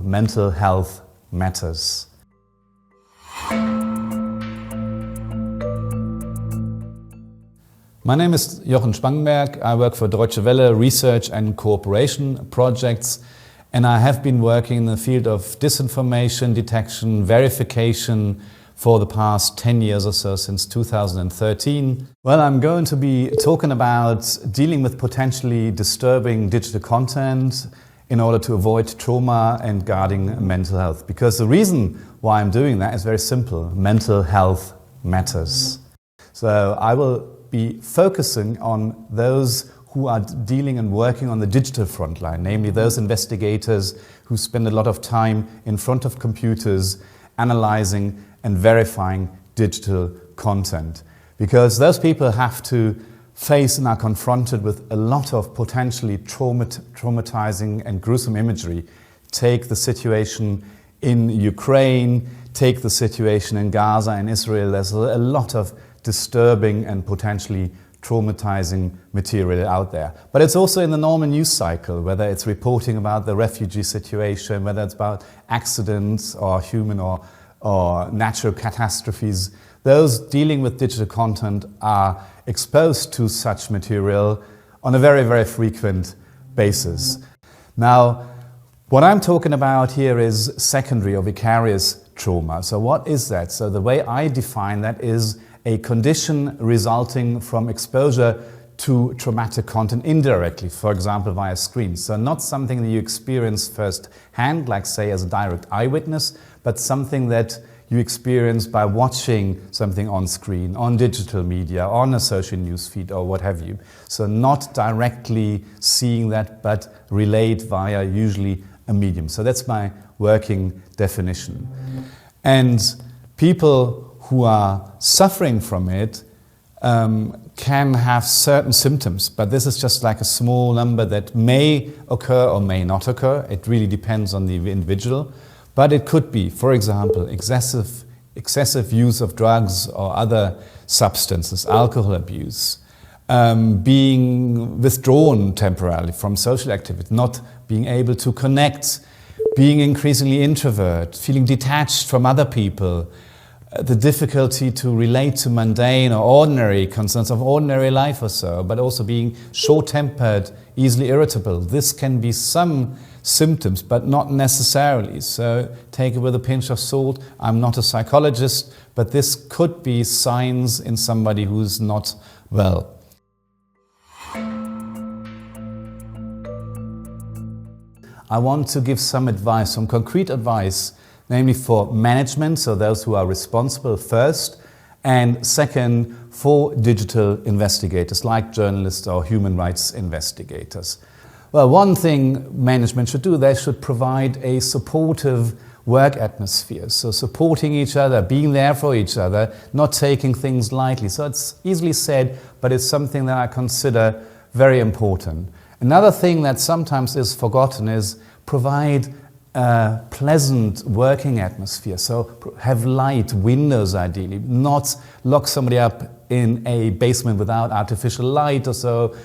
mental health matters. My name is Jochen Spangenberg. I work for Deutsche Welle research and cooperation projects, and I have been working in the field of disinformation, detection, verification for the past 10 years or so, since 2013. Well, I'm going to be talking about dealing with potentially disturbing digital content in order to avoid trauma and guarding mental health. Because the reason why I'm doing that is very simple. Mental health matters. So I will be focusing on those who are dealing and working on the digital front line, namely those investigators who spend a lot of time in front of computers analyzing and verifying digital content. Because those people have to face and are confronted with a lot of potentially traumatizing and gruesome imagery. Take the situation in Ukraine, take the situation in Gaza and Israel. There's a lot of disturbing and potentially traumatizing material out there. But it's also in the normal news cycle, whether it's reporting about the refugee situation, whether it's about accidents or human or natural catastrophes. Those dealing with digital content are exposed to such material on a very, very frequent basis. Now, what I'm talking about here is secondary or vicarious trauma. So what is that? So the way I define that is a condition resulting from exposure to traumatic content indirectly, for example, via screens. So not something that you experience firsthand, like say as a direct eyewitness, but something that you experience by watching something on screen, on digital media, on a social news feed or what have you. So not directly seeing that, but relayed via usually a medium. So that's my working definition. And people who are suffering from it can have certain symptoms, but this is just like a small number that may occur or may not occur. It really depends on the individual. But it could be, for example, excessive use of drugs or other substances, alcohol abuse, being withdrawn temporarily from social activity, not being able to connect, being increasingly introvert, feeling detached from other people, the difficulty to relate to mundane or ordinary concerns of ordinary life or so, but also being short-tempered, easily irritable. This can be some symptoms, but not necessarily. So take it with a pinch of salt. I'm not a psychologist, but this could be signs in somebody who's not well. I want to give some advice, some concrete advice, namely for management, so those who are responsible first, and second, for digital investigators like journalists or human rights investigators. Well, one thing management should do, they should provide a supportive work atmosphere. So supporting each other, being there for each other, not taking things lightly. So it's easily said, but it's something that I consider very important. Another thing that sometimes is forgotten is provide a pleasant working atmosphere. So have light, windows ideally, not lock somebody up in a basement without artificial light or so.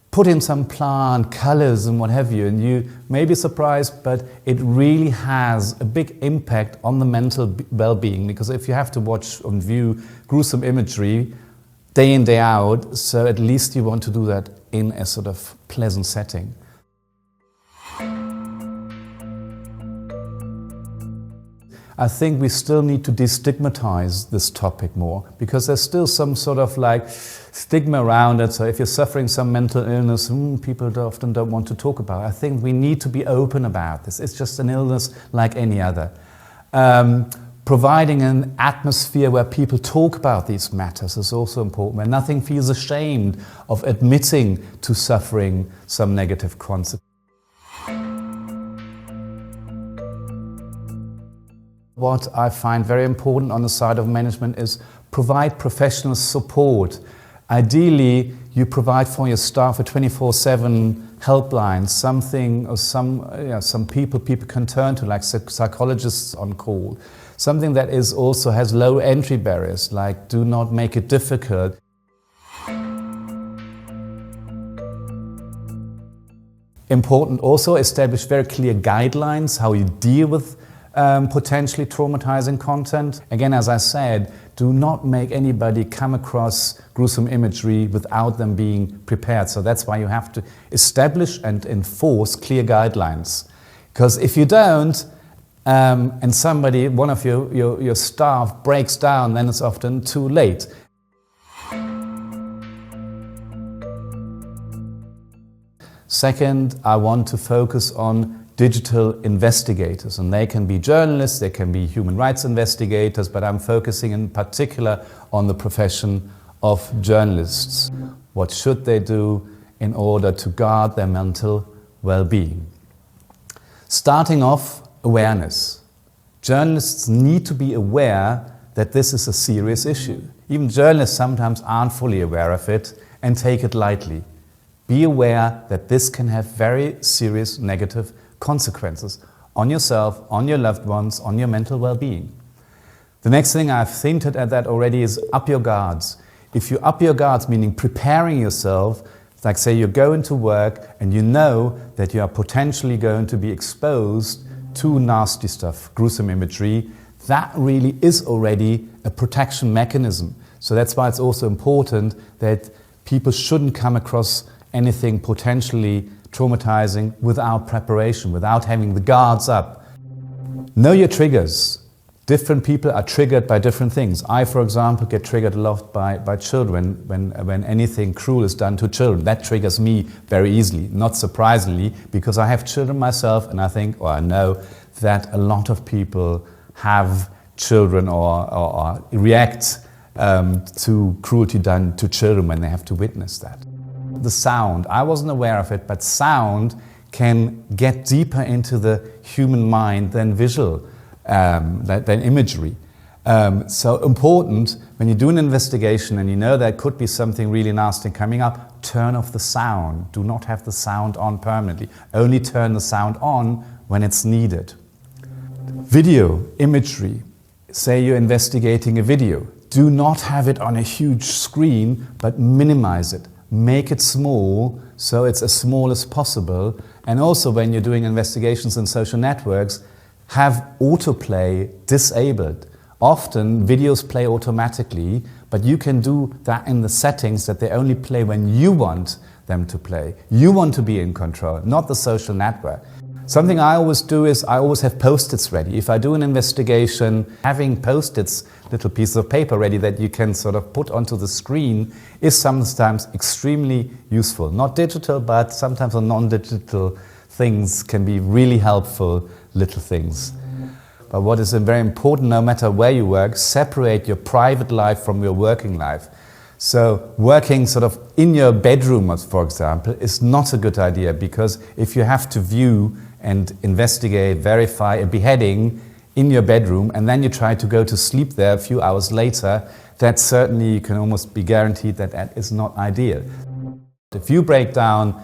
Put in some plant, colors and what have you, and you may be surprised, but it really has a big impact on the mental well-being, because if you have to watch and view gruesome imagery day in, day out, so at least you want to do that in a sort of pleasant setting. I think we still need to destigmatize this topic more, because there's still some sort of like stigma around it. So if you're suffering some mental illness, people often don't want to talk about it. I think we need to be open about this. It's just an illness like any other. Providing an atmosphere where people talk about these matters is also important, where nothing feels ashamed of admitting to suffering some negative consequences. What I find very important on the side of management is provide professional support. Ideally, you provide for your staff a 24/7 helpline, something or some people can turn to, like psychologists on call. Something that is also has low entry barriers, like do not make it difficult. Important also, establish very clear guidelines how you deal with potentially traumatizing content. Again, as I said, do not make anybody come across gruesome imagery without them being prepared. So that's why you have to establish and enforce clear guidelines. Because if you don't, and somebody, one of your staff breaks down, then it's often too late. Second, I want to focus on digital investigators, and they can be journalists, they can be human rights investigators, but I'm focusing in particular on the profession of journalists. What should they do in order to guard their mental well-being? Starting off, awareness. Journalists need to be aware that this is a serious issue. Even journalists sometimes aren't fully aware of it and take it lightly. Be aware that this can have very serious negative consequences on yourself, on your loved ones, on your mental well-being. The next thing, I've hinted at that already, is up your guards. If you up your guards, meaning preparing yourself, like say you go into work and you know that you are potentially going to be exposed to nasty stuff, gruesome imagery, that really is already a protection mechanism. So that's why it's also important that people shouldn't come across anything potentially traumatizing without preparation, without having the guards up. Know your triggers. Different people are triggered by different things. I, for example, get triggered a lot by children when anything cruel is done to children. That triggers me very easily, not surprisingly, because I have children myself, and I think, or I know, that a lot of people have children or react to cruelty done to children when they have to witness that. The sound, I wasn't aware of it, but sound can get deeper into the human mind than visual, than imagery. So important, when you do an investigation and you know there could be something really nasty coming up, turn off the sound. Do not have the sound on permanently. Only turn the sound on when it's needed. Video, imagery. Say you're investigating a video. Do not have it on a huge screen, but minimize it. Make it small, so it's as small as possible. And also when you're doing investigations in social networks, have autoplay disabled. Often videos play automatically, but you can do that in the settings that they only play when you want them to play. You want to be in control, not the social network. Something I always do is I always have post-its ready. If I do an investigation, having post-its, little pieces of paper ready that you can sort of put onto the screen is sometimes extremely useful. Not digital, but sometimes on non-digital things can be really helpful little things. But what is very important, no matter where you work, separate your private life from your working life. So working sort of in your bedroom, for example, is not a good idea, because if you have to view and investigate, verify a beheading in your bedroom, and then you try to go to sleep there a few hours later, that certainly you can almost be guaranteed that that is not ideal. If you break down,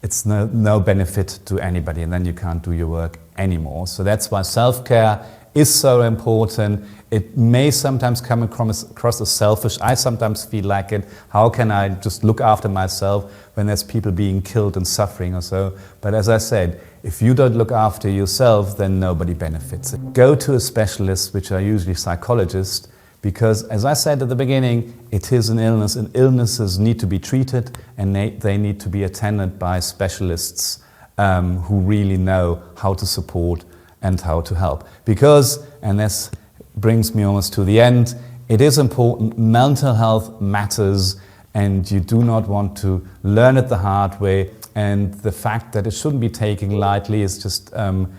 it's no benefit to anybody, and then you can't do your work anymore. So that's why self-care is so important. It may sometimes come across as selfish. I sometimes feel like it. How can I just look after myself when there's people being killed and suffering or so? But as I said, if you don't look after yourself, then nobody benefits. Go to a specialist, which are usually psychologists, because as I said at the beginning, it is an illness, and illnesses need to be treated, and they need to be attended by specialists who really know how to support and how to help. Because, and this brings me almost to the end, it is important, mental health matters, and you do not want to learn it the hard way. And the fact that it shouldn't be taken lightly is just, I'm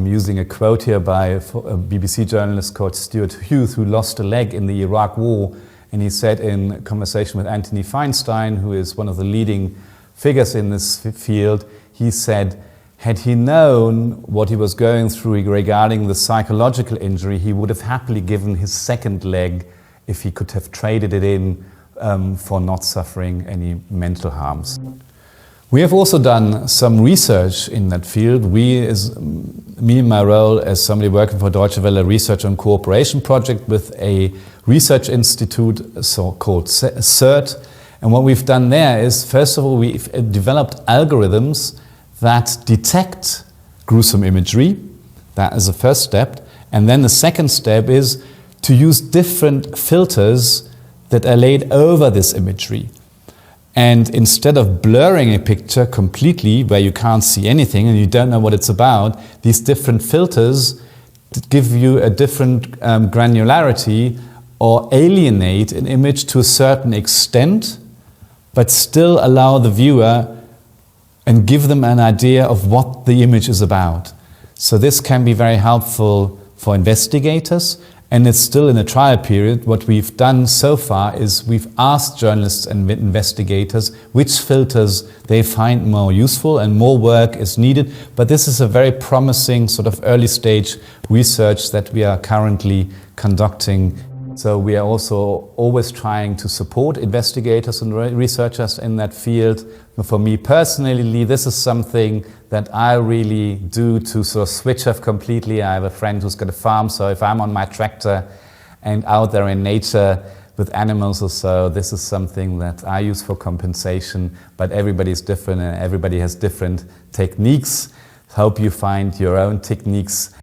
using a quote here by a BBC journalist called Stuart Hughes, who lost a leg in the Iraq War. And he said in a conversation with Anthony Feinstein, who is one of the leading figures in this field, he said, had he known what he was going through regarding the psychological injury, he would have happily given his second leg if he could have traded it in for not suffering any mental harms. We have also done some research in that field. Me in my role as somebody working for Deutsche Welle Research and Cooperation Project with a research institute called CERT. And what we've done there is, first of all, we've developed algorithms that detect gruesome imagery. That is the first step. And then the second step is to use different filters that are laid over this imagery. And instead of blurring a picture completely where you can't see anything and you don't know what it's about, these different filters give you a different granularity or alienate an image to a certain extent, but still allow the viewer and give them an idea of what the image is about. So this can be very helpful for investigators, and it's still in a trial period. What we've done so far is we've asked journalists and investigators which filters they find more useful, and more work is needed. But this is a very promising sort of early stage research that we are currently conducting. So we are also always trying to support investigators and researchers in that field. For me personally, this is something that I really do to sort of switch off completely. I have a friend who's got a farm, so if I'm on my tractor and out there in nature with animals or so, this is something that I use for compensation. But everybody is different and everybody has different techniques. Hope you find your own techniques